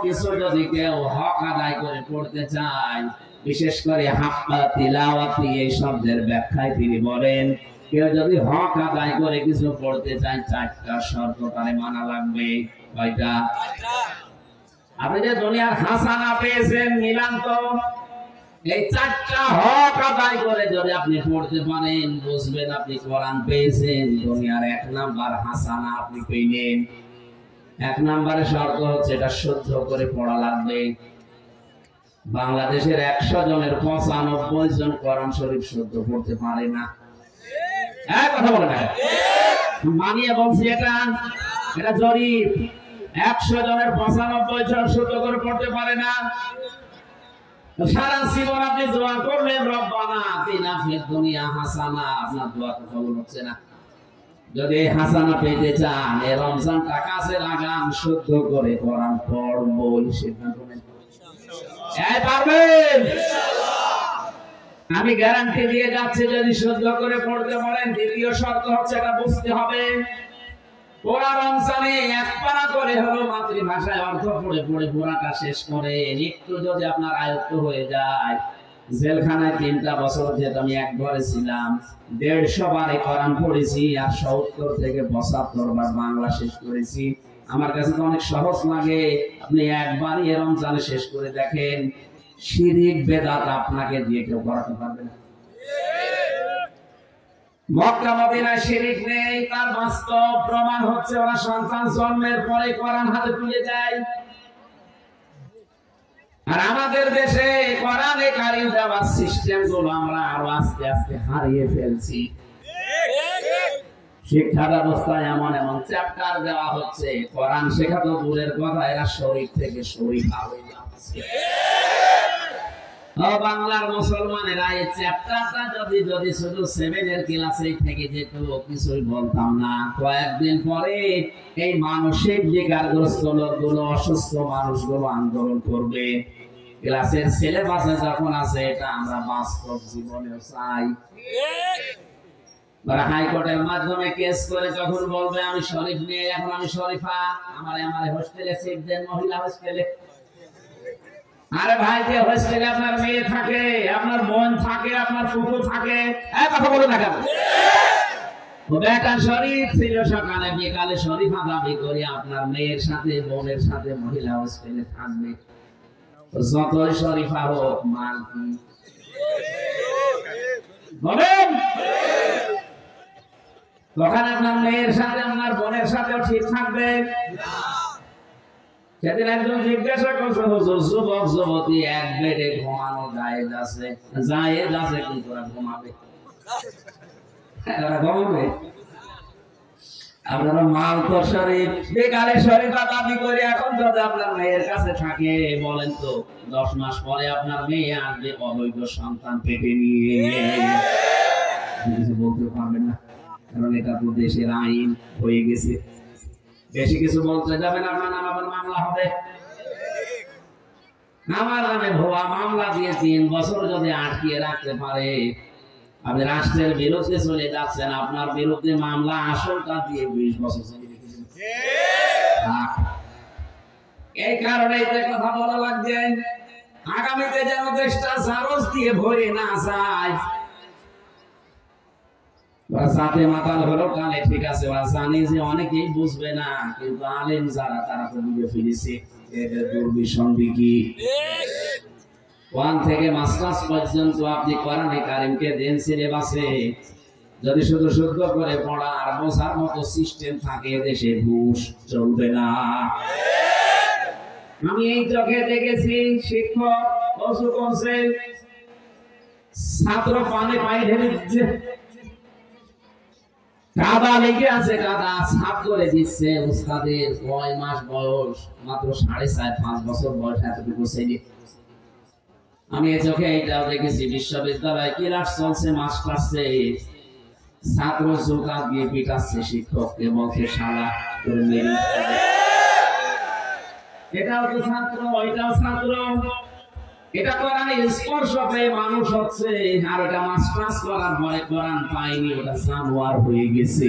কিছু যদি কেউ হক আদায় করে পড়তে চায়, বিশেষ করে হাক্কা তিলাওয়াতি এই শব্দের ব্যাখ্যায় তিনি বলেন, কেউ যদি হক আদায় করে কিছু পড়তে চায়, চারটা শর্ত তারে মানা লাগবে। কয়টা? আপনি যে দুনিয়ার হাসানা পেয়েছেন, মিলান তো। এই চারটা হক আদায় করে যদি আপনি পড়তে পারেন, বুঝবেন আপনি কোরআন পেয়েছেন। দুনিয়ার 1 নাম্বার হাসানা আপনি পেলেন। 1 নম্বরের শর্ত হচ্ছে এটা শুদ্ধ করে পড়া লাগবে। বাংলাদেশের 100 জনের 95 জন কোরআন শরীফ শুদ্ধ পড়তে পারে না। কথা বলে না, মানিয়ে বলছি, এটা জরিপ। 100 জনের 95 জন শুদ্ধ করে পড়তে পারে না। সারা জীবন আপনি দোয়া করলেন রব্বানা আতিনা ফিদ দুনিয়া হাসানা, আপনার দোয়া তো কবুল হচ্ছে না। যদি হাসানা পেতে চান, এই রমজানটা কাছে লাগান, শুদ্ধ করে কোরআন পড়বই। সিদ্ধান্ত নেন, পারবেন ইনশাআল্লাহ। আমি গ্যারান্টি দিয়ে যাচ্ছি, যদি শুদ্ধ করে পড়তে পারেন। দ্বিতীয় শর্ত হচ্ছে এটা বুঝতে হবে, পুরা রমজানে 1 পারা করে হলো মাতৃভাষায় অর্থ পড়ে পড়ে পুরাটা শেষ করে। একটু যদি আপনার আয়ত্ত হয়ে যায়, জেলখানায় 3টা বছর যেহেতু আমি একবারে ছিলাম, 150 বারে কোরআন পড়েছি, আর 70 থেকে 75 বার বাংলা শেষ করেছি। আমার কাছে তো অনেক সহজ লাগে। আপনি একবারই রমজানে শেষ করে দেখেন, শিরিক বেদাত আপনাকে দিয়ে কেউ করাতে পারবে না। মক্কা মদিনায় শিরিক নেই, তার বাস্তব প্রমাণ হচ্ছে ওরা সন্তান জন্মের পরে কোরআন হাতে তুলে দেয়। আর আমাদের দেশে কোরআনে কারিম দেওয়ার সিস্টেম গুলো আমরা আরো আস্তে আস্তে হারিয়ে ফেলছি। শিক্ষা ব্যবস্থায় এমন এমন চ্যাপ্টার দেওয়া হচ্ছে, কোরআন শেখা তো দূরের কথা, এরা শরীর থেকে শরীফা হয়ে যাচ্ছে। বাংলার মুসলমানেরা এই চ্যাপ্টারটা যদি শুধু 7 এর ক্লাসে থেকে যেত, কিছুই বলতাম না। কয়েকদিন পরে এই মানসিক বিকারগ্রস্ত লোকগুলো, অসুস্থ মানুষগুলো আন্দোলন করবে। ক্লাসের সিলেবাসে যখন আছে, এটা আমরা বাস্তব জীবনেও চাই। হাইকোর্টের মাধ্যমে কেস করে যখন বলবে আমি শরীফ নিয়ে, এখন আমি শরীফা, আমার হোস্টেলে সিট দেন, মহিলা হোস্টেলে। আরে ভাই, যে হোস্টেলে আপনার মেয়ে থাকে, আপনার বোন থাকে, আপনার ফুফু থাকে, কথা বলে না কেন? বেটা শরীফ ছিল, সকালে বিকালে শরীফা দাবি করে আপনার মেয়ের সাথে বোনের সাথে মহিলা হোস্টেলে থাকবে। যতই শরীফা হোক, মাল কি বলেন? তখন আপনার মেয়ের সাথে আপনার বোনের সাথেও ঠিক থাকবে। সেদিন একজন জিজ্ঞাসা করছে, হুজুর যুবক যুবতী এক বেডে ঘুমানো জায়েজ আছে? জায়েজ আছে, কিন্তু ওরা ঘুমাবে, ওরা ঘুমাবে। আপনারা মাল তো শরীফ, বেকালে শরীফা দাবি করে এখন যদি আপনার মেয়ের কাছে থাকে, বলেন তো 10 মাস পরে আপনার মেয়ে আসবে অবৈধ সন্তান পেটে নিয়ে। কিছু বলতে পারবেন না, কারণ এটা তো দেশের আইন হয়ে গেছে। বেশি কিছু বলতে যাবেন, আপনার নাম আবার মামলা হবে। আমার নামে ভুয়া মামলা দিয়ে 3 বছর যদি আটকিয়ে রাখতে পারে, আপনি রাষ্ট্রের বিরুদ্ধে চলে যাচ্ছেন, আপনার বিরুদ্ধে মামলা আসলটা দিয়ে 20 বছর চলে রেখেছেন। এই কারণে কথা বলা লাগছে, আগামীতে যেন দেশটা জারজ দিয়ে ভরে না যায়। সাথে মাতাল হলো কানে, ঠিক আছে, ওরা জানে যে অনেকেই বুঝবে না, কিন্তু আলেম যারা, তারা তো বুঝে ফেলেছে এদের দুর্বিসন্ধি কি। 1 থেকে মাস্টার্স পর্যন্ত আপনি কোরআনে কারিমকে দেন সিলেবাসে, যদি শুধু শুদ্ধ করে পড়া আর বোঝার মতো সিস্টেম থাকে, দেশে ঘুষ চলবে না। আমি এই চোখে দেখেছি, শিক্ষক অজু করছে, ছাত্র পানি পায়ে ঢেলে দিচ্ছে, কাদা লেগে আছে, কাদা সাফ করে দিচ্ছে। উস্তাদের 9 মাস বয়স, মাত্র 4.5-5 বছর বয়স, এতটুকু ছেলে। আমি এই চোখে এইটাও দেখেছি, বিশ্ববিদ্যালয়ে ক্লাস চলছে, মাস্টার্সে ছাত্র জোকা দিয়ে পিটাচ্ছে শিক্ষককে, বলছে শালা করে মেরে। এটাও তো ছাত্র, ওইটাও ছাত্র। এটা কোরআনের স্পর্শ পেয়ে মানুষ হচ্ছে, আর এটা মাস্টার্স করার পরে কোরআন পায়নি, ওটা জানোয়ার হয়ে গেছে।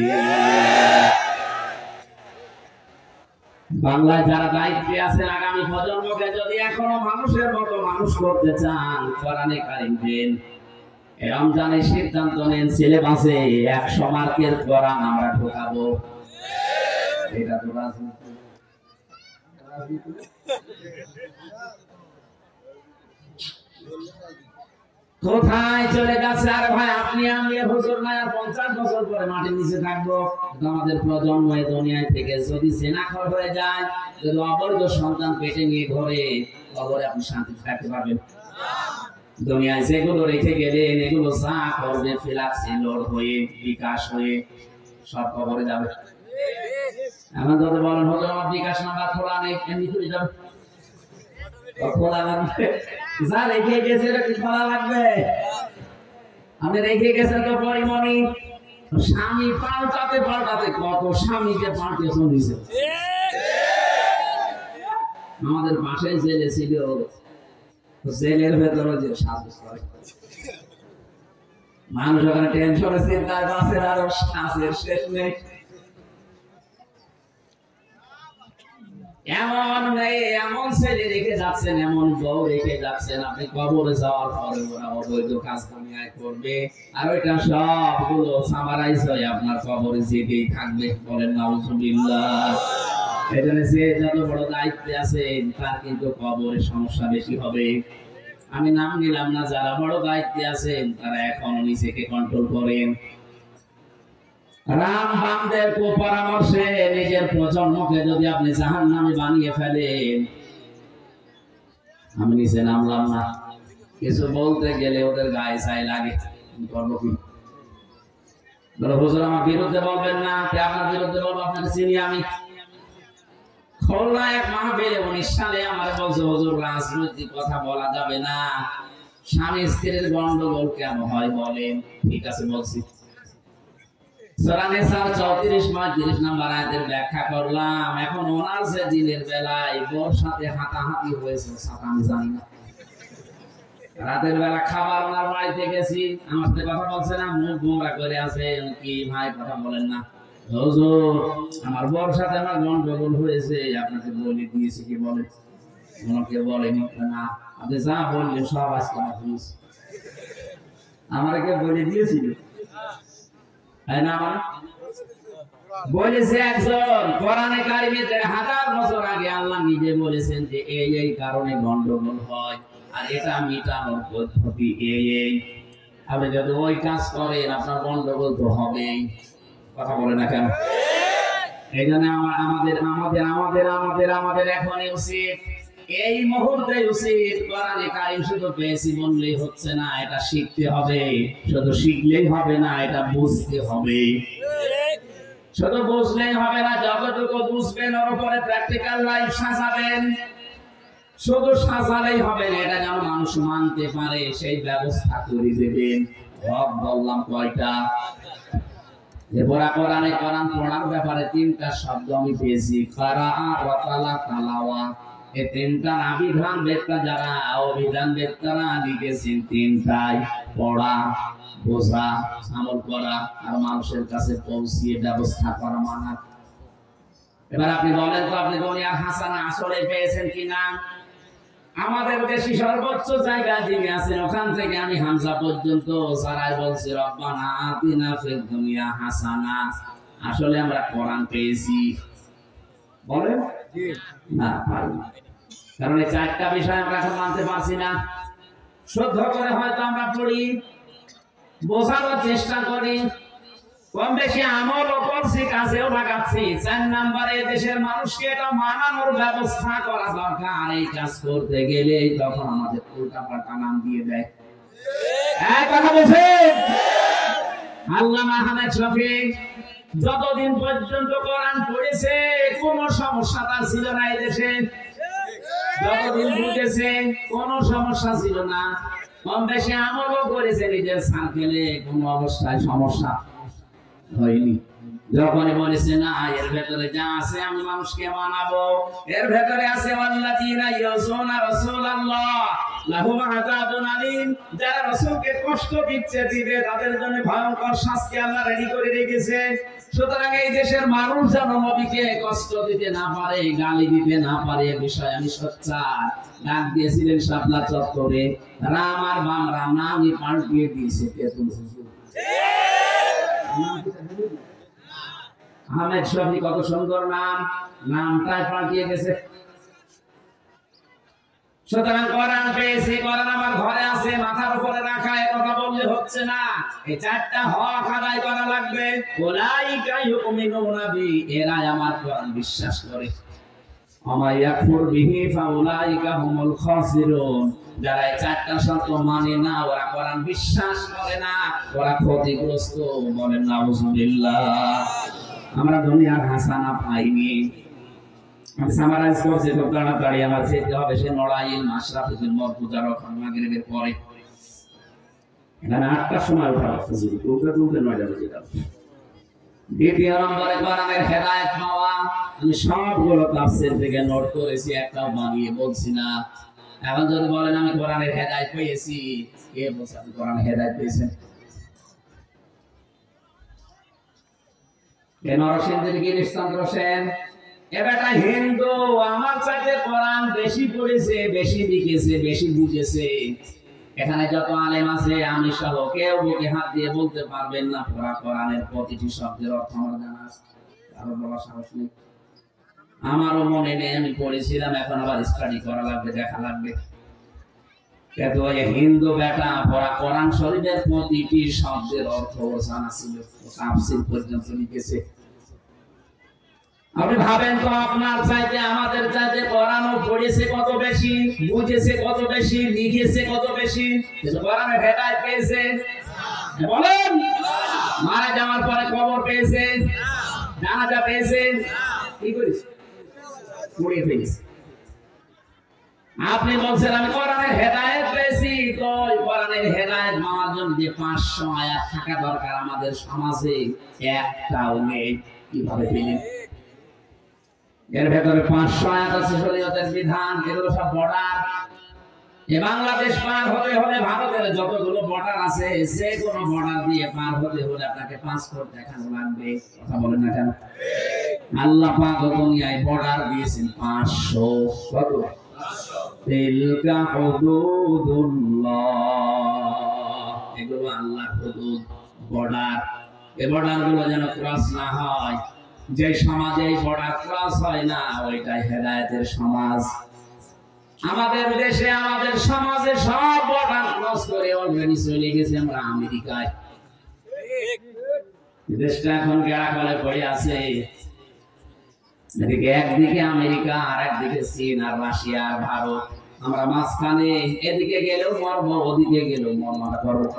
বাংলায় যারা দায়িত্বে আছেন আগামী প্রজন্মকে যদি এখনো মানুষের মতো মানুষ করতে চান, কোরআনে কারিম দেন, রমজানের সিদ্ধান্ত নেন, সিলেবাসে 100 মার্কের কোরআন আমরা ঢোকাবো। এটা তো রাজনীতি। কোথায় চলে যাচ্ছে? আর ভাই আপনি আমি হুজুর না আর 50 বছর পরে মাটির নিচে থাকবো। আমাদের প্রজন্ম এই দুনিয়ায় থেকে যদি জেনাখর হয়ে যায়, যদি অবৈধ সন্তান পেটে নিয়ে ঘরে, কবরে আপনি শান্তি থাকতে পারবেন? দুনিয়ায় যেগুলো রেখে গেলেন এগুলো যা করবে ফিলাক্সিলোর হয়ে বিকাশ হয়ে সব কবরে যাবে। এখন যদি বলেন হুজুর আমার বিকাশ নাম্বার খোলা নেই, এমনি করে যাবে? খোলা লাগবে? যা রেখে গেছে কি খোলা লাগবে? আপনি রেখে গেছেন তো পরিমণি, স্বামী পাল্টাতে পাল্টাতে কত স্বামীকে পাল্টে চলেছে। আমাদের পাশে জেলে ছিল, জেলের ভেতরে যে সাজু করে মানুষ ওখানে টেনশনে চিন্তায় বাঁচে, আরো শ্বাসের শেষ নেই। এমন নেই, এমন ছেলে রেখে যাচ্ছেন, এমন বউ রেখে যাচ্ছেন, আপনি কবরে যাওয়ার পরে ওরা অবৈধ কাজ দুনিয়ায় করবে, আর ওইটা সবগুলো সামারাইজ হয়ে আপনার কবরে যেতেই থাকবে। বলেন নাউজুবিল্লাহ। এখানে যে যত বড় দায়িত্বে আছেন তার কিন্তু কবরে সমস্যা বেশি হবে। আমি নাম নিলাম না, যারা বড় দায়িত্বে আছেন তারা এখনো নিজেকে কন্ট্রোল করেন। রাম বামদের পরামর্শে নিজের প্রজন্মকে যদি আপনি জাহান্নামে বানিয়ে ফেলেন, আমি নিচে নামলাম না, কিছু বলতে গেলে ওদের গায়ে ছাই লাগে, করবো কি? হুজুর আমার বিরুদ্ধে বলবেন না, আপনার বিরুদ্ধে বলবো, আপনাকে চিনি আমি। খুলনা এক মাহফিলে 19 সালে আমার বলছে হুজুর রাজনৈতিক কথা বলা যাবে না, স্বামী স্ত্রীর গন্ডগোল কেন হয় বলেন। ঠিক আছে বলছি। সূরা নিসার 34-35 নম্বর আয়াতের ব্যাখ্যা করলাম। এখন ওনার যে দিনের বেলায় বোর সাথে হাতাহাতি হয়েছে, আমি জানি না। রাতের বেলা খাবার ওনার বাড়িতে গেছি, আমার সাথে কথা বলছে না, মুখ গোমরা করে আছে। কি ভাই কথা বলেন না? হুজুর আমার বোর সাথে আমার গন্ডগোল হয়েছে, আপনাকে বলে দিয়েছি কি বলে? ওনাকে বলেনি না, আপনি যা বললেন সব আজকে আমাকে বলে দিয়েছিল। বলেছে একজন কোরআনে কারিমে 1000 বছর আগে আল্লাহ নিজে বলেছেন যে এই এই কারণে গন্ডগোল হয়, আর এটা মিটানোর পদ্ধতি এই। আপনি যদি ওই কাজ করেন আপনার গন্ডগোল তো হবেই। কথা বলে না কেন? এই জন্য আমাদের এখন উচিত, এই মুহূর্তে উচিত কোরআনে কারিম শুধু পেয়েছি বললেই হচ্ছে না, এটা শিখতে হবে। শুধু শিখলেই হবে না, এটা বুঝতে হবে। শুধু বুঝলেই হবে না, যতটুকু বুঝবেন ওর উপরে প্র্যাকটিক্যাল লাইফ সাজাবেন। শুধু সাজালেই হবে না, এটা যেন মানুষ মানতে পারে সেই ব্যবস্থা করে দেবেন। সব বললাম কয়টা? এরপর কোরআন পড়ার ব্যাপারে 3টা শব্দ আমি পেয়েছি, কিরাআত ওয়া তালাওয়া। এই 3টা অভিধান বেদটা যারা অভিধান বেদটারা লিখেছেন, 3টাই পড়া, বোঝা, আমল করা আর মানুষের কাছে পৌঁছিয়ে ব্যবস্থা করা মানা। এবার আপনি বলেন তো, আপনি দুনিয়ার হাসানা আসলে পেয়েছেন কিনা? আমাদের দেশে সর্বোচ্চ জায়গা যিনি আছেন, ওখান থেকে আমি হামজা পর্যন্ত সারাই বলছি রব্বানা আতিনা ফিদ দুনিয়া হাসানা। আসলে আমরা কোরআন পেয়েছি? বলেন না, পারি না। কারণ এই 4টা বিষয় আমরা এখন মানতে পারছি না। শুদ্ধ করে হয়তো আমরা পড়ি, বোঝানোর চেষ্টা করি, কম বেশি আমলও করছি, কাজেও লাগাচ্ছি। 4 নম্বরে দেশের মানুষকে এটা মানানোর ব্যবস্থা করা দরকার। এই কাজ করতে গেলে তখন আমাদের উল্টাপাল্টা নাম দিয়ে দেয়। এক কথা বলছেন আল্লামা আহমেদ শফিক যতদিন পর্যন্ত কোরআন পড়েছে কোনো সমস্যা তার ছিল না এই দেশে। যতদিন বুঝেছে কোনো সমস্যা ছিল না। কম বেশি আমলও করেছে নিজের সার্কেলে, কোনো অবস্থায় সমস্যা হয়নি। যখনই বলেছে না এর ভেতরে যা আছে আমি মানুষকে মানাবো, এর ভেতরে আছে আল্লাযীনা ইয়াসুনা রাসূলুল্লাহ, লাহুম আযাবুন আলীম, যারা রাসূলকে কষ্ট দিচ্ছে দিবে তাদের জন্য ভয়ঙ্কর শাস্তি আল্লাহ রেডি করে রেখেছে। সুতরাং এই দেশের মানুষ যেন নবীকে কষ্ট দিতে না পারে, গালি দিতে না পারে, এ বিষয়ে আমি সোচ্চার। ডাক দিয়েছিলেন শাপলা চত্বরে, রাম আর বাম রাম নামই পাল্টিয়ে দিয়েছে তেতুল হুজুর। আহমেদ শফি কত সুন্দর নাম, নামটাই পাল্টিয়ে গেছে। সুতরাং কোরআন পেয়েছি, কোরআন আমার ঘরে আছে, মাথার উপরে রাখা, এ কথা বললে হচ্ছে না। এই চারটা হক আদায় করা লাগবে। উলাইকা ইউমিনুনা বি, এরা আমার কোরআন বিশ্বাস করে। আমা ইয়াকফুর বিহি ফাউলাইকা হুমুল খাসিরুন, যারা এই চারটা শর্ত মানে না, ওরা কোরআন বিশ্বাস করে না, ওরা ক্ষতিগ্রস্ত। বলেন নাউজুবিল্লাহ। আমরা দুনিয়ার হাসানা পাইনি। আমি সামারাইজ করছি খুব তাড়াতাড়ি, আমার যেতে হবে সে নড়াইল মাশরাফুল মরতুজা রকম মাগরিবের পরে। এখানে 8টার সময় উঠা হুজুর, তুলতে 9টা বেজে যাবে। দ্বিতীয় নম্বরে কোরআনের হেদায়েত পাওয়া। আমি সবগুলো তাফসীর থেকে নোট করেছি, একটাও বানিয়ে বলছি না। এখন যদি বলেন আমি কোরআনের হেদায়েত পেয়েছি, কে বলছে আপনি কোরআনের হেদায়েত পেয়েছেন? নরসিংদীর গিরিশচন্দ্র সেন, এ বেটা হিন্দু, আমার চাইতে কোরআন বেশি পড়েছে, বেশি লিখেছে, বেশি বুঝেছে। এখানে যত আলেম আছে আমি সহ কেউ বুকে হাত দিয়ে বলতে পারবেন না পুরা কোরআনের প্রতিটি শব্দের অর্থ আমার জানা আছে, কারো বলার সাহস নেই। আমারও মনে নেই, আমি পড়েছিলাম, এখন আবার স্টাডি করা লাগবে, দেখা লাগবে। কিন্তু ওই হিন্দু বেটা পড়া কোরআন শরীফের প্রতিটি শব্দের অর্থ জানা ছিল, তাফসীর পর্যন্ত লিখেছে। আপনি ভাবেন তো, আপনার চাইতে আমাদের চাইতে কোরআনও পড়েছে কত বেশি, বুঝেছে কত বেশি, লিখেছে কত বেশি, কিন্তু কোরআনের হেদায়েত পেয়েছে। বলেন, মারা যাওয়ার পরে কবর পেয়েছে, জানাজা পেয়েছে, কি করিস? পড়ে ফেলেছে। আপনি বলছেন আমি কোরআনের হেদায়েত পেয়েছি, তো কোরআনের হেদায়েত পাওয়ার জন্য যে 500 আয়াত থাকা দরকার আমাদের সমাজে একটাও নেই। কিভাবে পেলেন? এর ভেতরে 500 আয়াত আছে শরীয়তের বিধান, এগুলো সব বর্ডার। এই বাংলাদেশ পার হতে হলে ভারতের যতগুলো বর্ডার আছে, যে কোনো বর্ডার দিয়ে পার হতে হলে আপনাকে পাসপোর্ট দেখানো লাগবে। কথা বলেন না কেন? আল্লাহ পাক দুনিয়ায় বর্ডার দিয়েছেন 500। কত? তিলকা হুদুদুল্লাহ, এগুলো আল্লাহর হুদুদ, বর্ডার। এই বর্ডার গুলো যেন ক্রস না হয়। যে সমাজে এই বর্ডার ক্রস হয় না, ওইটাই হেদায়েতের সমাজ। আমাদের দেশে, আমাদের সমাজে সব বর্ডার ক্রস করে অলরেডি চলে গেছে আমরা আমেরিকায়। দেশটা এখন গেড়াকলে পড়ে আছে। এদিকে একদিকে আমেরিকা, আর একদিকে চীন আর রাশিয়া আর ভারত, আমরা মাঝখানে। এদিকে গেলেও মরবো, ওদিকে গেলেও মরমারা করবো।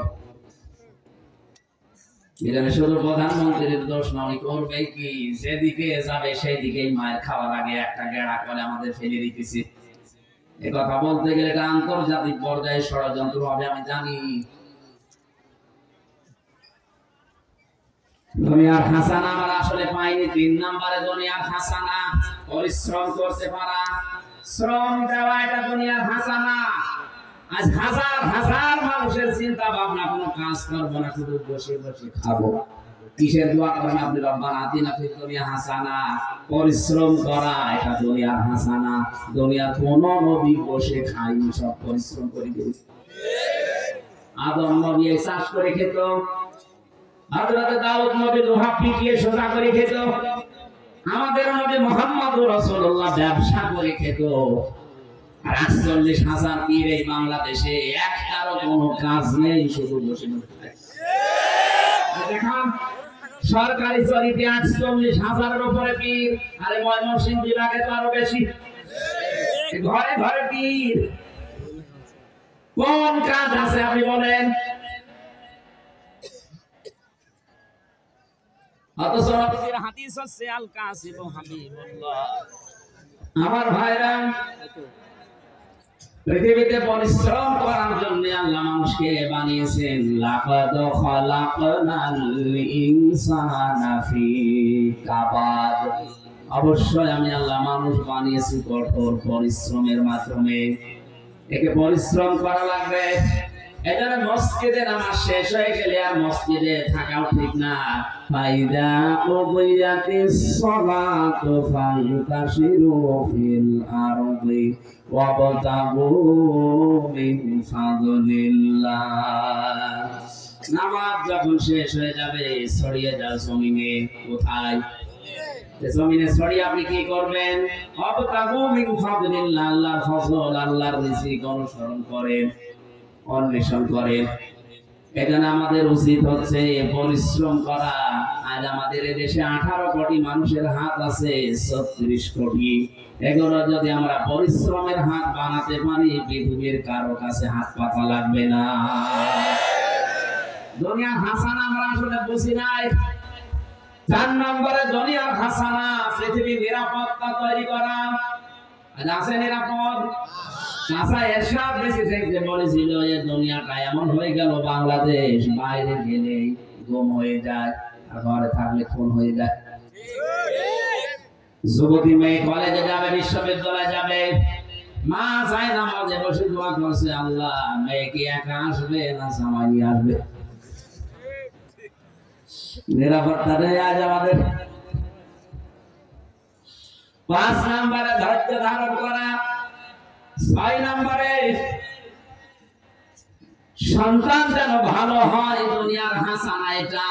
এখানে শুধু প্রধানমন্ত্রীর দোষ নয়, করবে কি? যেদিকে যাবে সেই দিকেই মায়ের খাওয়া লাগে। একটা গেড়া করে আমাদের ফেলে দিতেছি। এ কথা বলতে গেলে এটা আন্তর্জাতিক পর্যায়ে ষড়যন্ত্র হবে, আমি জানি। দুনিয়ার হাসানা আমরা আসলে পাইনি। 3 নম্বরে দুনিয়ার হাসানা, পরিশ্রম করতে পারা, শ্রম দেওয়া, এটা দুনিয়ার হাসানা। আজ হাজার হাজার মানুষের চিন্তা ভাবনা, কোনো কাজ করবো না, শুধু বসে বসে খাবো। কিসের দোয়া করেন আপনি? রব্বানা আতিনা ফিদ দুনিয়া হাসানা। পরিশ্রম করা, এটা দুনিয়ার হাসানা। দুনিয়ার কোন নবী বসে খায়নি, সব পরিশ্রম করে দিয়েছে। আদম নবী চাষ করে খেত, হযরত দাউদ নবী লোহা পিটিয়ে সোজা করে খেত, আমাদের নবী মুহাম্মদুর রাসূলুল্লাহ ব্যবসা করে খেত। 48,000 পীর এই বাংলাদেশে, একটারও কোনো কাজ নেই, শুধু বসে বসে খায়। দেখুন, সরকারি চরিতে 48,000-এর উপরে পীর, আরে ময়মনসিংহ বিভাগে তো আরো বেশি। ঘরে ঘরে পীর, কোন কাজ আছে আপনি বলেন? অথচ নবীর হাদিস হচ্ছে আল কাসিমু হাবিবুল্লাহ। আমার ভাইরা, পৃথিবীতে পরিশ্রম করার জন্য আল্লাহ মানুষকে বানিয়েছেন। লাকাদ খালাকনাল ইনসানা ফি কাবাদ, অবশ্যই আমি আল্লাহ মানুষ বানিয়েছি কঠোর পরিশ্রমের মাধ্যমে। একে পরিশ্রম করা লাগবে। এজন্য মসজিদে নামাজ শেষ হয়ে গেলে আর মসজিদে থাকাও ঠিক না। ফাইদা কুদিয়াতিস সালাতু ফান্তাশিরু ফিল আরদি ওয়াবতাগু মিন ফাদলিল্লাহ। নামাজ যখন শেষ হয়ে যাবে ছড়িয়ে যাও জমিনে। কোথায়? জমিনে ছড়িয়ে আপনি কি করবেন? ওয়াবতাগু মিন ফাদলিল্লাহ, আল্লাহর ফজল, আল্লাহর রিজিক অনুসরণ করেন, অন্বেষণ করেন। এখানে আমাদের উচিত হচ্ছে পরিশ্রম করা। আজ আমাদের দেশে 18 কোটি মানুষের হাত আছে, 36 কোটি। এগুলো যদি আমরা পরিশ্রমের হাত বানাতে পারি, পৃথিবীর কারো কাছে হাত পাতা লাগবে না। দুনিয়ার হাসানা আমরা আসলে বুঝি নাই। 4 নম্বরে দুনিয়ার হাসানা পৃথিবীর নিরাপত্তা তৈরি করা। আজ আছে নিরাপদ? চাচা এরশাদ বেশি থেকে বলেছিল যে দুনিয়াটা এমন হয়ে গেল, বাংলাদেশ বাইরে গেলে গুম হয়ে যায়, আর ঘরে থাকলে খুন হয়ে যায়। যুবতী মেয়ে কলেজে যাবে, বিশ্ববিদ্যালয়ে যাবে, মা চায় নামাজে বসে দোয়া করছে, আল্লাহ মেয়ে কি একা আসবে না জামাই নিয়ে আসবে? নিরাপত্তা নেই আজ আমাদের। 5 নম্বরে ধৈর্য ধারণ করা। 6 নম্বরে সন্তান যেন ভালো হয়, দুনিয়ার হাসানা এটা।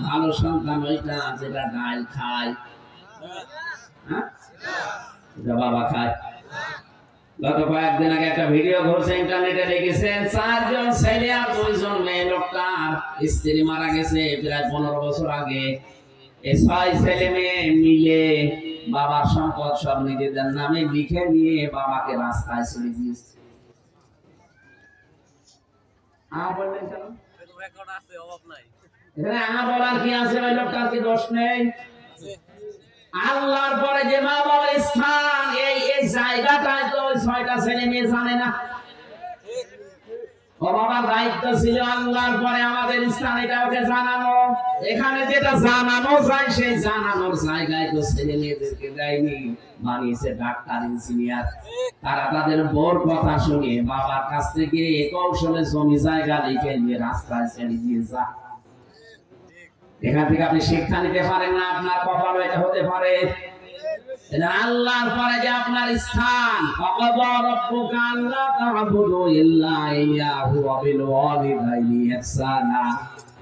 ভালো সন্তান ওইটা যেটা ডাল খায়, বাবা খায়। গত কয়েকদিন আগে একটা ভিডিও ঘুরছে ইন্টারনেটে, দেখেছেন 4 জন ছেলে আর 2 জন মেয়ে। লোকটার স্ত্রী মারা গেছে প্রায় 15 বছর আগে। এই 6 ছেলে মেয়ে মিলে বাবার সম্পদ সব নিজেদের নামে লিখে নিয়ে বাবাকে রাস্তায় ছেড়ে দিয়েছে। বলার কি আছে? ওই লোকটার কি দোষ নেই? আল্লাহর পরে যে মা বাবার স্থান, এই জায়গাটায় তো ওই 6টা ছেলে মেয়ে জানে না। ও বাবার দায়িত্ব ছিল আল্লাহর পরে আমাদের স্থান এটা ওকে জানানো। এখানে যেটা জানানো যায় সেই জানানোর জায়গায় তো ছেলে মেয়েদেরকে দেয়নি, বানিয়েছে ডাক্তার, ইঞ্জিনিয়ার। তারা তাদের বড় কথা শুনে বাবার কাছ থেকে কৌশলে জমি জায়গা লিখে নিয়ে রাস্তায় ছেড়ে দিয়ে যায়। এখান থেকে আপনি শিক্ষা নিতে পারেন না, আপনার কপালে এটা হতে পারে। আল্লাহর পরে যে আপনার স্থান, ওয়াকাদা রাব্বুকা আল্লা তা'বুদু ইল্লা ইয়্যাহু ওয়া বিল ওয়ালিদাইনি ইহসানা।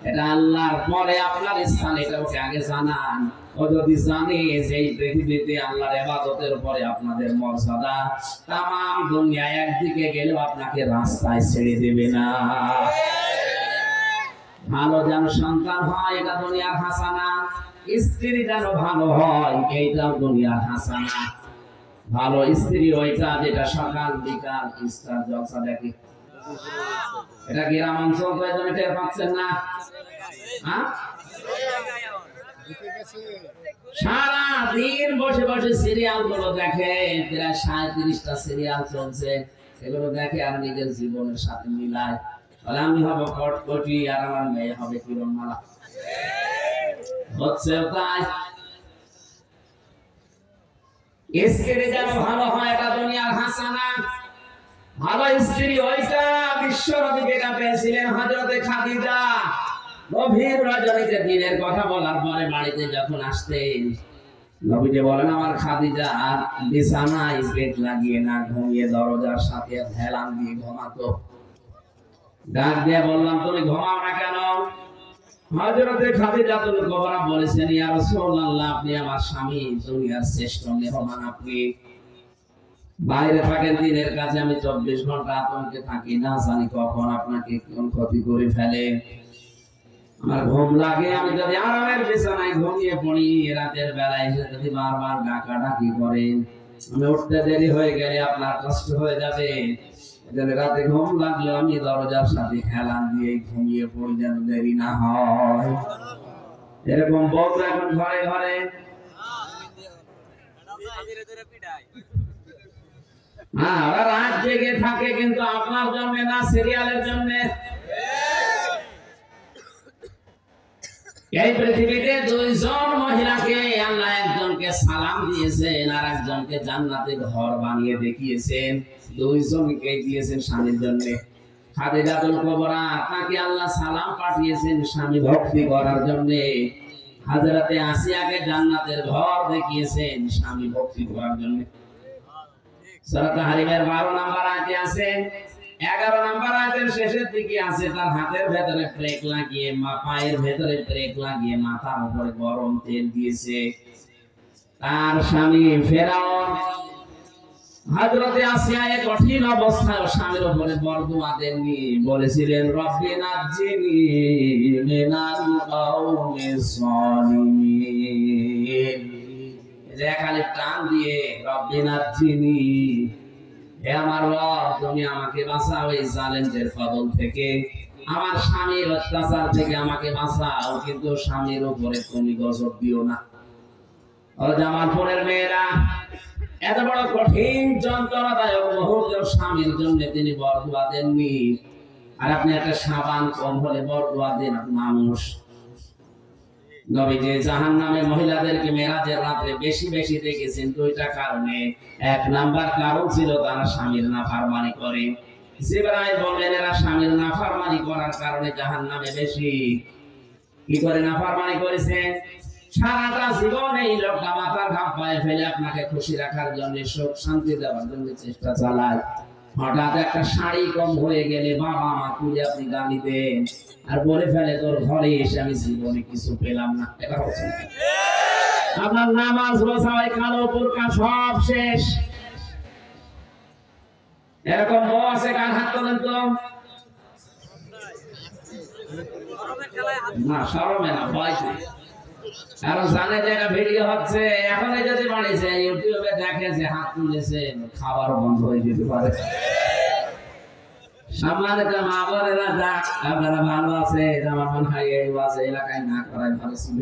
এটা আল্লাহর পরে আপনার স্থান, এটা ওকে আগে জানান। ও যদি জানে যে এই পৃথিবীতে আল্লাহর ইবাদতের উপরে আপনাদের মর্যাদা, তামাম দুনিয়া একদিকে গেলেও আপনাকে রাস্তায় ছেড়ে দেবে না। ভালো যেন সন্তান হয়, এটা দুনিয়ার হাসানা। স্ত্রী যেন ভালো হয়, এইটাও দুনিয়ার হাসানা। ভালো স্ত্রী ওইটা যেটা সকাল বিকাল ইস্তার জলসা দেখে। এটা গ্রাম অঞ্চল তো এজন্য টের পাচ্ছেন না। সারা দিন বসে বসে সিরিয়াল গুলো দেখে, প্রায় 37টা সিরিয়াল চলছে। এগুলো দেখে আর নিজের জীবনের সাথে মিলায়। বলে আমি হব কটকটি আর আমার মেয়ে হবে কিরণমালা। হচ্ছে তাই। স্ত্রী যেন ভালো হয়, এটা দুনিয়ার হাসানা। ভালো স্ত্রী ওইটা বিশ্বনবী যেটা পেয়েছিলেন হযরতে খাদিজা। গভীর রজনীতে দিনের কথা বলার পরে বাড়িতে যখন আসতেন, নবীজি বলেন আমার খাদিজা বিছানায় বেড লাগিয়ে না ঘুমিয়ে দরজার সাথে হেলান দিয়ে ঘুমাতো। ডাক দিয়ে বললাম তুমি ঘুমাও না কেন? হযরতে খাদিজা কুবরা বলেছেন ইয়া রাসূলুল্লাহ, আপনি আমার স্বামী, দুনিয়ার শ্রেষ্ঠ মেহমান আপনি। বাইরে থাকেন দিনের কাছে, আমি 24 ঘন্টা আতঙ্কে থাকি, না জানি কখন আপনাকে কোন ক্ষতি করে ফেলে। আমার ঘুম লাগে, আমি যদি আরামের বিছানায় ঘুমিয়ে পড়ি, রাতের বেলায় এসে যদি বারবার ডাকাডাকি করেন, আমি উঠতে দেরি হয়ে গেলে আপনার কষ্ট হয়ে যাবে। রাতে ঘুম লাগলে আমি দরজার সাথে হেলান দিয়ে ঘুমিয়ে পড়ি যেন দেরি না হয়। এরকম বউ এখন ঘরে ঘরে। হ্যাঁ, ওরা রাত জেগে থাকে কিন্তু আপনার জন্য না, সিরিয়ালের জন্য। এই পৃথিবীতে দুইজন মহিলাকে আল্লাহ একজনকে সালাম দিয়েছেন আর একজনকে জান্নাতে ঘর বানিয়ে দেখিয়েছেন। দুইজনকে দিয়েছেন স্বামীর জন্য। খাদিজাতুল কুবরা তাকে আল্লাহ সালাম পাঠিয়েছেন স্বামী ভক্তি করার জন্য। হযরতে আসিয়াকে জান্নাতের ঘর দেখিয়েছেন স্বামী ভক্তি করার জন্য। সূরা তাহরিমের 12 নম্বর আয়াতে আছে, 11 নম্বর আয়াতের শেষের দিকে আছে, তার হাতের ভেতরে প্রেক লাগিয়ে পায়ের ভেতরে প্রেক লাগিয়ে মাথার উপরে গরম তেল দিয়েছে তার স্বামী ফেরাউন। হযরতে আসিয়া এক কঠিন অবস্থায় স্বামীর উপরে বরদুয়া দেননি, বলেছিলেন রব্বি নাজ্জিনি মিনাল কওমিস সালিমিন। যে খালি প্রাণ দিয়ে রব্বি নাজ্জিনি, হে আমার রব তুমি আমাকে বাঁচাও এই জালেমদের কবল থেকে, আমার স্বামীর অত্যাচার থেকে আমাকে বাঁচাও, কিন্তু স্বামীর উপরে তুমি গজব দিও না। ও জামালপুরের মেয়েরা, এত বড় কঠিন যন্ত্রণাদায়ক মুহূর্তে স্বামীর জন্য তিনি বরদুয়া দেননি, আর আপনি একটা সাবান কম হলে বরদুয়া দেন মানুষ। নবীজি জাহান্নামে মহিলাদেরকে মেরাজের রাতে বেশি বেশি দেখেছেন দুইটা কারণে। এক নাম্বার কারণ ছিল তারা স্বামীর নাফরমানি করে। জিবরাইল বললেন এরা স্বামীর নাফরমানি করার কারণে জাহান্নামে বেশি। কি করে নাফরমানি করেছে? সারাটা জীবন এই লোকটা মাথার ঘাম পায়ে ফেলে আপনাকে খুশি রাখার জন্য, সুখ শান্তি দেওয়ার জন্য চেষ্টা চালায়। হঠাৎ একটা শাড়ি কম হয়ে গেলে বাবা মা তুলে আপনি গালি দেন আর বলে ফেলে তোর ঘরে এসে আমি জীবনে কিছু পেলাম না। এটা হচ্ছে আপনার নামাজ রোজা ওই কালো বোরকা সব শেষ। এরকম বউ আছে, কার হাত তোলেন তো? না শরমে না, ভয় নেই। কারণ জানে যে এটা ভিডিও হচ্ছে, এখন যদি বাড়িছে ইউটিউবে দেখে যে হাত তুলেছে, খাবার বন্ধ হয়ে যেতে পারে। সম্মানিত মা বোনেরা, যাক আপনারা ভালো আছে, আমার মনে হয় এই ওয়াজ এলাকায় না করাই ভালো ছিল।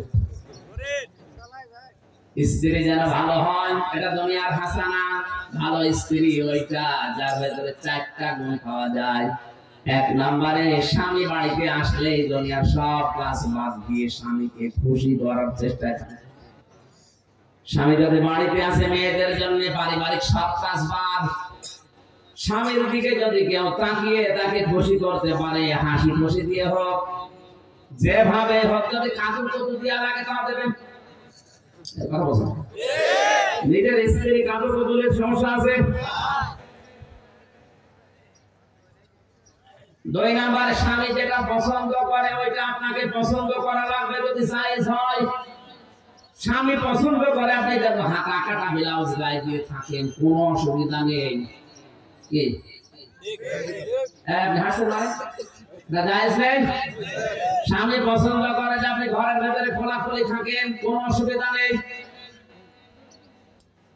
স্ত্রী যেন ভালো হয়, এটা দুনিয়ার হাসানা। ভালো স্ত্রী ওইটা যার ভেতরে 4টা গুণ পাওয়া যায়। এক নম্বরে স্বামী বাড়িতে আসলে দুনিয়ার সব কাজ বাদ দিয়ে স্বামীকে খুশি করার চেষ্টা করে। স্বামী যদি বাড়িতে আসে মেয়েদের জন্য পারিবারিক সব কাজ বাদ। স্বামীর দিকে যদি কেউ তাকিয়ে তাকে খুশি করতে পারে, হাসি খুশি দিয়ে হোক, যেভাবে হোক, যদি কাজু কতু দিয়া লাগে তা দেবেন। নিজের স্ত্রী কাজু কতুলের সমস্যা আছে। 2 নম্বরে স্বামী যেটা পছন্দ করে ওইটা আপনাকে পছন্দ করা লাগবে যদি সাইজ হয়। স্বামী পছন্দ করে আপনি যত হাতা কাটা ব্লাউজ গায়ে দিয়ে থাকেন, কোনো অসুবিধা নেই। কি স্বামী পছন্দ করে যে আপনি ঘরের ভেতরে খোলাখুলি থাকেন, কোনো অসুবিধা নেই।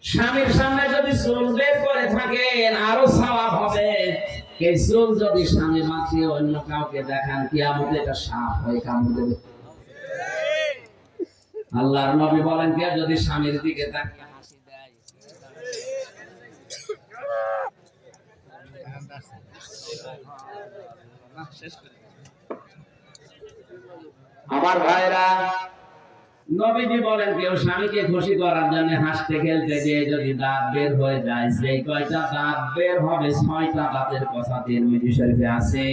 স্বামীর সামনে যদি চুল বের করে থাকেন আরো সওয়াব হবে। এই চুল যদি স্বামী মাখিয়ে অন্য কাউকে দেখান, কিয়ামতে এটা সাপ হয়ে কামড় দেবে। আল্লাহর নবী বলেন কেউ যদি স্বামীর দিকে তাকিয়ে হাসি দেয়, আমার ভাইরা, নবীজি বলেন কেউ স্বামীকে খুশি করার জন্য হাসতে খেলতে গিয়ে যদি দাঁত বের হয়ে যায়, সেই কয়টা দাঁত বের হবে 6টা দাঁতের কথা তিরমিজি শরীফে আছে,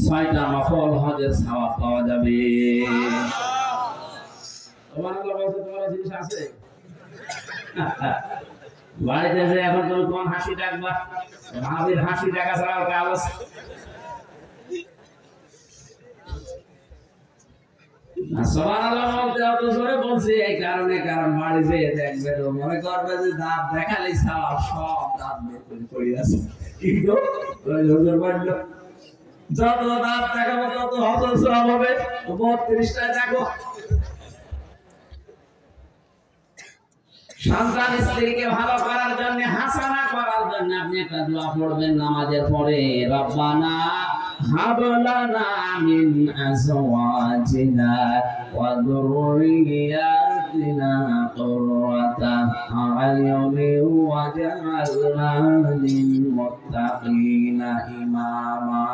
6টা নফল হজের সওয়াব পাওয়া যাবে। সুবহানাল্লাহ বলতে তোমার জিনিস আছে বাড়িতে যে এখন তুমি কোন হাসি ডাকবা? ভাবির হাসি ডাকা ছাড়া আর কাজ আছে? সুবহানাল্লাহ বলতে অত জোরে বলছি এই কারণে, কারণ বাড়ি যেয়ে দেখবে তো মনে করবে যে দাঁত দেখালেই সওয়াব, সব দাঁত বের করে পড়ে আছে। কি গো ওই হুজুর বলল যত দাঁত দেখাবো তত হজর সওয়াব হবে। 32টা দেখো। সন্তান স্ত্রীকে ভালো করার জন্য, হাসানা করার জন্য আপনি একটা দোয়া পড়বেন নামাজের পরে, রব্বানা হাব লানা মিন আজওয়াজিনা ওয়া যুররিয়াতিনা কুররাতা আ'য়ুনিন ওয়াজআলনা লিল মুত্তাকিনা ইমামা।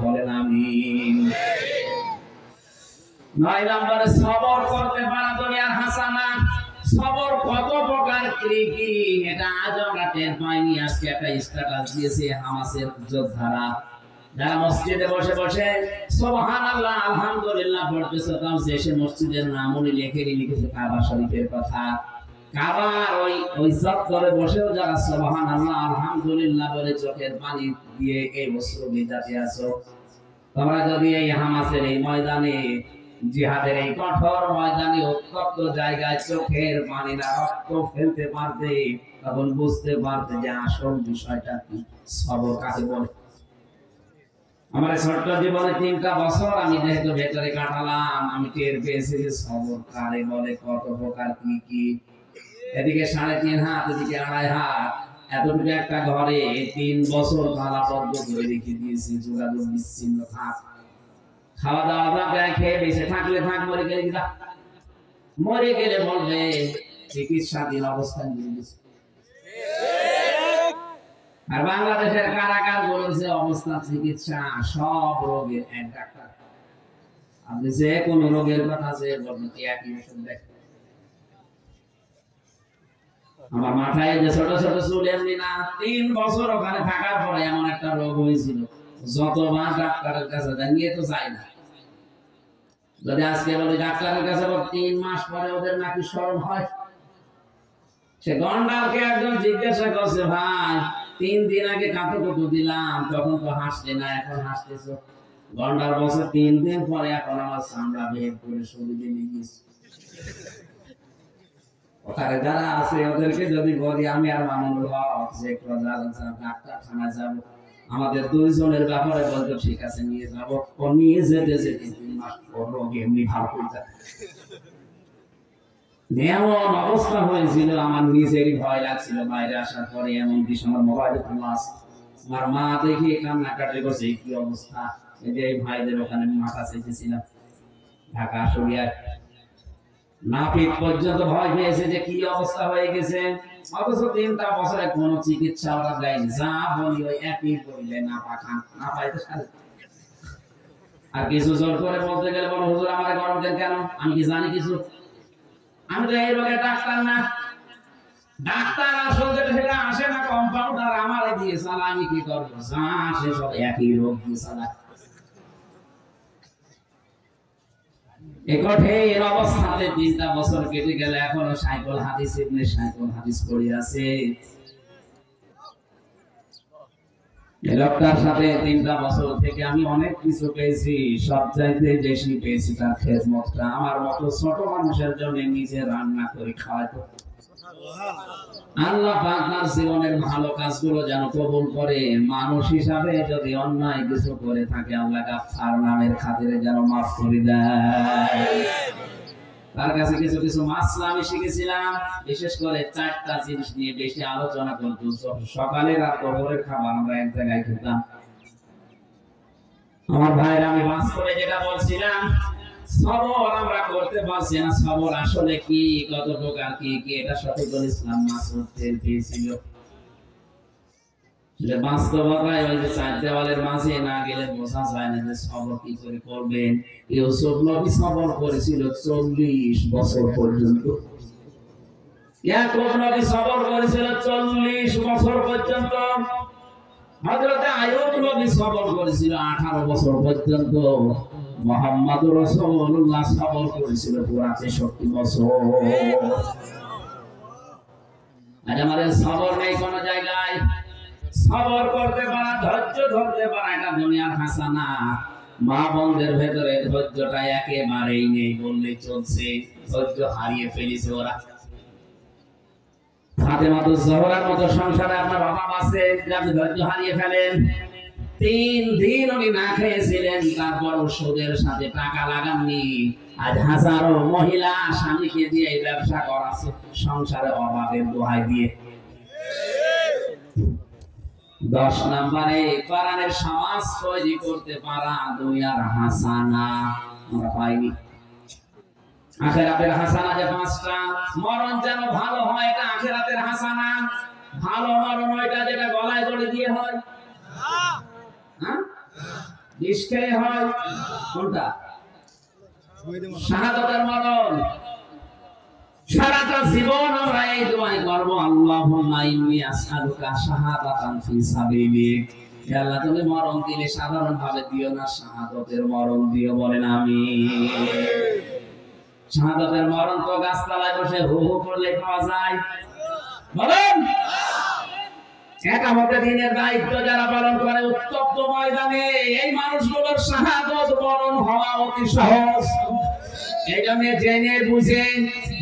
বলেন আমিন। 9 নম্বরে সবর করতে পারা দুনিয়ার হাসানা। সবর কত প্রকার কি কি এটা আজ আমরা টের পাইনি। আজকে একটা স্ট্যাটাস দিয়েছে হামাসের যোদ্ধারা, যারা মসজিদে বসে বসে সুবহানাল্লাহ আলহামদুলিল্লাহ পড়তেছে, তাও এসে মসজিদের নামও লিখেছে কাবা শরীফের কথা। কাবার ওই চত্বরে বসেও যারা সুবহানাল্লাহ আলহামদুলিল্লাহ বলে চোখের পানি দিয়ে এই বস্ত্র ভিজাতে আছো, তোমরা যদি এই হামাসের এই ময়দানে, জিহাদের এই কঠোর ময়দানে উত্তপ্ত জায়গায় চোখের পানি না রক্ত ফেলতে পারতে, তখন বুঝতে পারতে যে আসল বিষয়টা কি, সবর কাকে বলে। আমার ছোট্ট জীবনে 3টা বছর আমি যেহেতু ভেতরে কাটালাম, আমি টের পেয়েছি যে সবর কারে বলে, কত প্রকার কি কি। এদিকে 3.5 হাত, এদিকে 2.5 হাত, এতটুকু একটা ঘরে 3 বছর তালাবদ্ধ করে রেখে দিয়েছি, যোগাযোগ বিচ্ছিন্ন থাক, খাওয়া দাওয়া যা খেয়ে বেঁচে থাকলে থাক, মরে গেলে বলবে চিকিৎসাধীন অবস্থায় দিয়ে দিচ্ছে। আর বাংলাদেশের কারাগার বলেছে অবস্থা চিকিৎসা সব রোগের এক ডাক্তার, আপনি যে কোন রোগের কথা যে বলবেন একই ওষুধ দেখ। আমার মাথায় যে ছোট ছোট চুল এমনি না, 3 বছর ওখানে থাকার পরে এমন একটা রোগ হয়েছিল, যতবার ডাক্তারের কাছে নিয়ে তো যাই না। যদি আজকে বলি ডাক্তারের কাছে 3 মাস পরে ওদের নাকি শরম হয়। সে গন্ডালকে একজন জিজ্ঞাসা করছে, ভাই 3 দিন আগে কাঁথো কত দিলাম, তখন তো হাসলে না, এখন হাসতেছ। গন্ডাল বসে 3 দিন পরে এখন আমার চামড়া বের করে শরীরে নিয়ে গেছে। ওখানে যারা আছে ওদেরকে যদি বলি আমি আর মামুনুল হক যে ডাক্তার খানা যাবো, আমাদের 2 জনের ব্যাপারে বলতো ঠিক আছে নিয়ে যাবো, ও নিয়ে যেতে যেতে 3 মাস পর রোগ এমনি ভালো হয়ে যায়। এমন অবস্থা হয়েছিল, আমার নিজেরই ভয় লাগছিল বাইরে আসার পরে। এমন আমার মোবাইলে ক্লাস, আমার মা দেখে কান্নাকাটি করছে, কি অবস্থা। এই যে ভাইদের ওখানে মাথা চেয়েছিলাম ঢাকা সরিয়ায়, নাপিত পর্যন্ত ভয় পেয়েছে যে কি অবস্থা হয়ে গেছে। অথচ 3টা বছরে কোন চিকিৎসা ওরা দেয়নি, যা বলি ওই একই বললে না পাখান না পাইতে সারে। আর কিছু জোর করে বলতে গেলে বলো হুজুর আমার গরম দেন কেন, আমি কি জানি কিছু, আমি তো এই রোগের ডাক্তার না। ডাক্তার আসলে সেটা আসে না, কম্পাউন্ডার আমারে দিয়ে চালা, আমি কি করবো, যা আসে সব একই রোগ দিয়ে চালা। এই কঠিন অবস্থাতে 3টা বছর কেটে গেলে এখনো সাইকেল হাদিস ইবনে সাইকেল হাদিস পড়ে আছে। এই লোকটার সাথে 3টা বছর থেকে আমি অনেক কিছু পেয়েছি, সবচাইতে বেশি পেয়েছি তার খেদমতটা। আমার মতো ছোট মানুষের জন্য নিজে রান্না করে খাওয়াতো। আল্লাহ পাক তার জীবনের ভালো কাজগুলো যেন কবুল করে। মানুষ হিসাবে যদি অন্যায় কিছু করে থাকে, আল্লাহ গাফফার নামের খাতিরে যেন মাফ করে দেয়। তার কাছে কিছু কিছু মাসলা আমি শিখেছিলাম, বিশেষ করে 4টা জিনিস নিয়ে বেশি আলোচনা করতো। সকালের আর দুপুরের খাবার আমরা এক জায়গায় খেতাম। আমার ভাইরা, আমি বাস করে যেটা বলছিলাম, সবর আমরা করতে পারছি না। সবর আসলে কি, কত প্রকার কি কি, এটা শফিকুল ইসলাম মাসুদ টের পেয়েছিল। যে বাস্তবতায় ওই যে 4 দেওয়ালের মাঝে না গেলে বোঝা যায় না যে সবর কি করে করবেন। ইউসুফ নবী সবর করেছিল 40 বছর পর্যন্ত। ইয়াকুব নবী সবর করেছিল 40 বছর পর্যন্ত। হযরত আইয়ুব নবী সবর করেছিল 18 বছর পর্যন্ত। মুহাম্মদুর রাসূলুল্লাহ সবর করেছিল পুরা 63 বছর। আজ আমাদের সবর নেই কোন জায়গায়। সবর করতে পারা, ধৈর্য ধরতে পারা, এটা দুনিয়ার হাসানা। মা বোনদের ভেতরে ধৈর্যটা একেবারেই নেই বললেই চলছে। ধৈর্য হারিয়ে ফেলেছে ওরা। ফাতেমাতুজ জোহরার মতো সংসারে আপনার অভাব আছে, আপনি ধৈর্য হারিয়ে ফেলেন। 3 দিন উনি না খেয়েছিলেন, তারপর সুদের সাথে টাকা লাগাননি। আজ হাজারো মহিলা স্বামীকে দিয়ে এই ব্যবসা করাচ্ছে, সংসারে অভাবের দোহাই দিয়ে। 10 নম্বরে কোরআনের সমাজ তৈরি করতে পারা দুনিয়ার হাসানা আমরা পাইনি। আখিরাতের হাসানা যে 5টা, মরণ যেন ভালো হয়, এটা আখিরাতের হাসানা। ভালো মরণ ওইটা যেটা গলায় দড়ি দিয়ে হয়, হ্যাঁ বিষ খেয়ে হয়, কোনটা? শাহাদাতের মরণ। সারাটা জীবন আমরা এই দোয়াই করব, আল্লাহুম্মা ইন্নী আসআলুকা শাহাদাতান ফি সাবিলিক। হে আল্লাহ, তুমি মরণ দিলে সাধারণ ভাবে দিও না, শাহাদাতের মরণ দিও। বলেন আমিন। শাহাদাতের মরণ তো গাছতলায় বসে হু হু করলে পাওয়া যায়। বলেন, একামতে দিনের দায়িত্ব যারা পালন করে উত্তপ্ত ময়দানে, এই মানুষগুলোর শাহাদাত মরণ হওয়া অতি সহজ। এই জন্য জেনে বুঝে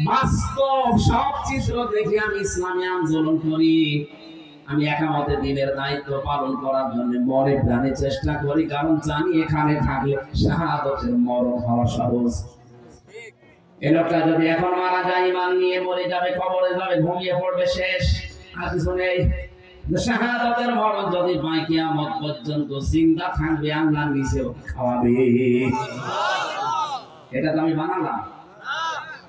বাস্তব সব চিত্র দেখে আমি ইসলামী আন্দোলন করি। আমি একামতে দিনের দায়িত্ব পালন করার জন্য মরে প্রাণে চেষ্টা করি, কারণ জানি এখানে থাকলে শাহাদাতের মরণ হওয়া সহজ। এই লোকটা যদি এখন মারা যায়, ইমান নিয়ে মরে যাবে, কবরে যাবে, ঘুমিয়ে পড়বে, শেষ, আর কিছু নেই। শাহাদাতের মরণ যদি পায়, কিয়ামত পর্যন্ত জিন্দা থাকবে, আল্লাহ নিজেও খাওয়াবে। এটা তো আমি বানালাম।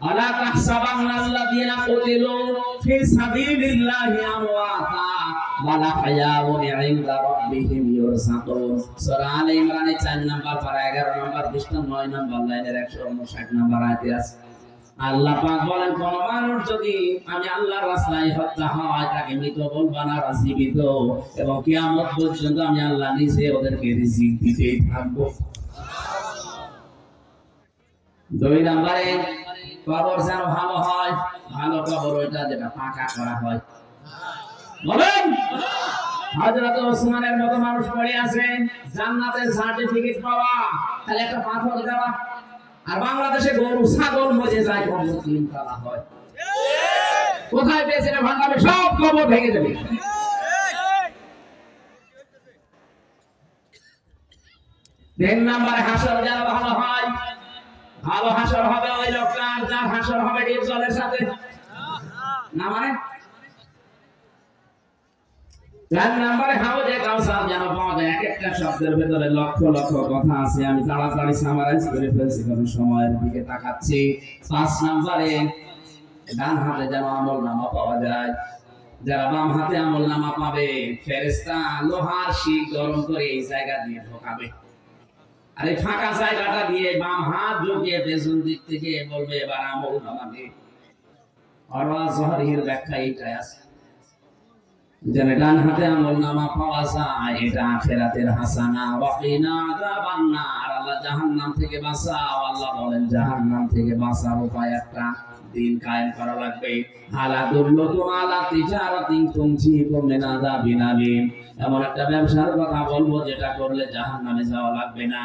আলা তাহসাবান্নাল্লাযীনা কুতিলু ফি সাবিলিল্লাহি আমওয়াতা ওয়ালা হায়াউন ইনদা রাব্বিহিম ইউরযাকুন। সূরা আলে ইমরানের 4 নাম্বার পারা, 11 নাম্বার পৃষ্ঠা, 9 নাম্বার লাইনের 159 নাম্বার আয়াতে আছে। আল্লাহ পাক বলেন, কোন মানুষ যদি আমি আল্লাহর রাস্তায় হত্যা হয়, তাকে মৃত বলবা না, জীবিত, এবং কিয়ামত পর্যন্ত আমি আল্লাহ নিজে ওদেরকে রিজিক দিতেই থাকবো। 2 নম্বরে কবর যেন ভালো হয়। ভালো কবর ওইটা যেটা পাকা করা হয়। বলেন, হযরত ওসমানের মতো মানুষ পড়ে আছে, জান্নাতের সার্টিফিকেট পাওয়া, তাহলে একটা পাথর দেওয়া। আর বাংলাদেশে গরু ছাগল মজে যায়, কবর 3 তলা হয়। কোথায় পেয়েছে না ভাঙাবে, সব কবর ভেঙে দেবে। তিন নম্বরে হাসর যেন ভালো হয়। ভালো হাসর হবে ওই লোকটার যার হাসর হবে ডিপ জলের সাথে, না মানে 4 নম্বরে হাউজে কাউসার যেন পাওয়া যায়। এক একটা শব্দের ভিতরে লক্ষ লক্ষ কথা আছে, আমি তাড়াতাড়ি সামারাইজ করে ফেলছি কারণ সময়ের দিকে তাকাচ্ছি। 5 নম্বরে ডান হাতে যেন আমলনামা পাওয়া যায়। যারা বাম হাতে আমলনামা পাবে, ফেরেশতা লোহার শিক গরম করে এই জায়গা দিয়ে ঢোকাবে, আর এই ফাঁকা জায়গাটা দিয়ে বাম হাত ঢুকিয়ে পেছন দিক থেকে বলবে, এবার আমলনামা দে। অরওয়া জহরির ব্যাখ্যা এইটাই আছে, যেন ডান হাতে আমলনামা পাওয়া যায়, এটা আখিরাতের হাসানা। ওয়াকিনা আযাবান নার, আল্লাহ জাহান্নাম থেকে বাঁচাও। আল্লাহ বলেন, জাহান্নাম থেকে বাঁচার উপায় একটা, দিন কায়েম করা লাগবে। আলা দুল্লুকুম আলা তিজারাতিন তুনজিকুম মিন আযাবিন আলীম। এমন একটা ব্যবসার কথা বলবো যেটা করলে জাহান্নামে যাওয়া লাগবে না।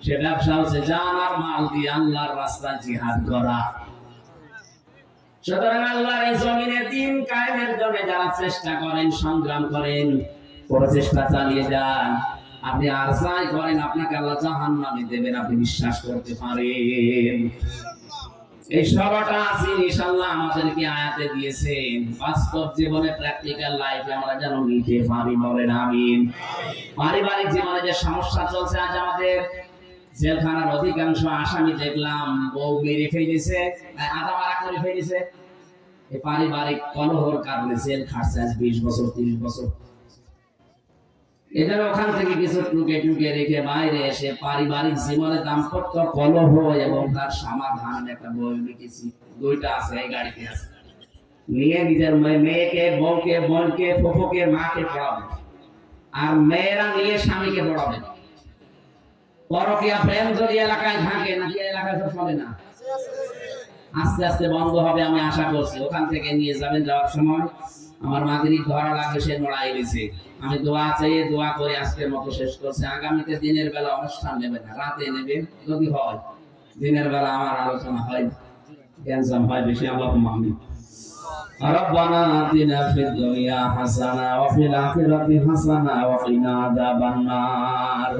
সে ব্যবসা হচ্ছে জান আর মাল দিয়ে আল্লাহর রাস্তায় জিহাদ করা। সুতরাং আল্লাহর এই জমিনে দিন কায়েমের জন্য যারা চেষ্টা করেন, সংগ্রাম করেন, প্রচেষ্টা চালিয়ে যান, আপনি আর যাই করেন আপনাকে আল্লাহ জাহান্নামে দেবেন, আপনি বিশ্বাস করতে পারেন। এই সবটা জিনিস আল্লাহ আমাদেরকে আয়াতে দিয়েছেন, বাস্তব জীবনে প্র্যাকটিক্যাল লাইফে আমরা যেন নিতে পারি। বলেন আমিন। পারিবারিক জীবনে যে সমস্যা চলছে আজ আমাদের, জেলখানার অধিকাংশ আসামি দেখলাম বউ মেরে ফেলেছে, আধা মারা করে ফেলেছে। এই পারিবারিক কলহর কারণে জেল খাটছে আজ 20 বছর 30 বছর। এদের ওখান থেকে কিছু টুকে টুকে রেখে বাইরে এসে পারিবারিক জীবনে দাম্পত্য কলহ এবং তার সমাধান একটা বই লিখেছি, 2টা আছে, এই গাড়িতে আছে। নিয়ে নিজের মেয়েকে, বউকে, বোনকে, ফুফুকে, মাকে পড়াবেন, আর মেয়েরা নিয়ে স্বামীকে পড়াবেন। পরকীয়া প্রেম যদি এলাকায় থাকে, নাকি এলাকায় তো চলে না, আস্তে আস্তে বন্ধ হবে আমি আশা করছি। ওখান থেকে নিয়ে যাবেন, যাওয়ার সময় আমার মাগরিব ধরা লাগে, সে লড়াই দিয়েছে। আমি দোয়া চাই, দোয়া করে আজকের মতো শেষ করছি। আগামীতে দিনের বেলা অনুষ্ঠান নেবে না, রাতে নেবে যদি হয়। দিনের বেলা আমার আলোচনা হয়, জ্ঞানজাম হয় বেশি। আল্লাহুম্মা আমিন। রব্বানা আতিনা ফিদ দুনিয়া হাসানা ওয়া ফিল আখিরাতি হাসানা ওয়া কিনা আযাবান নার।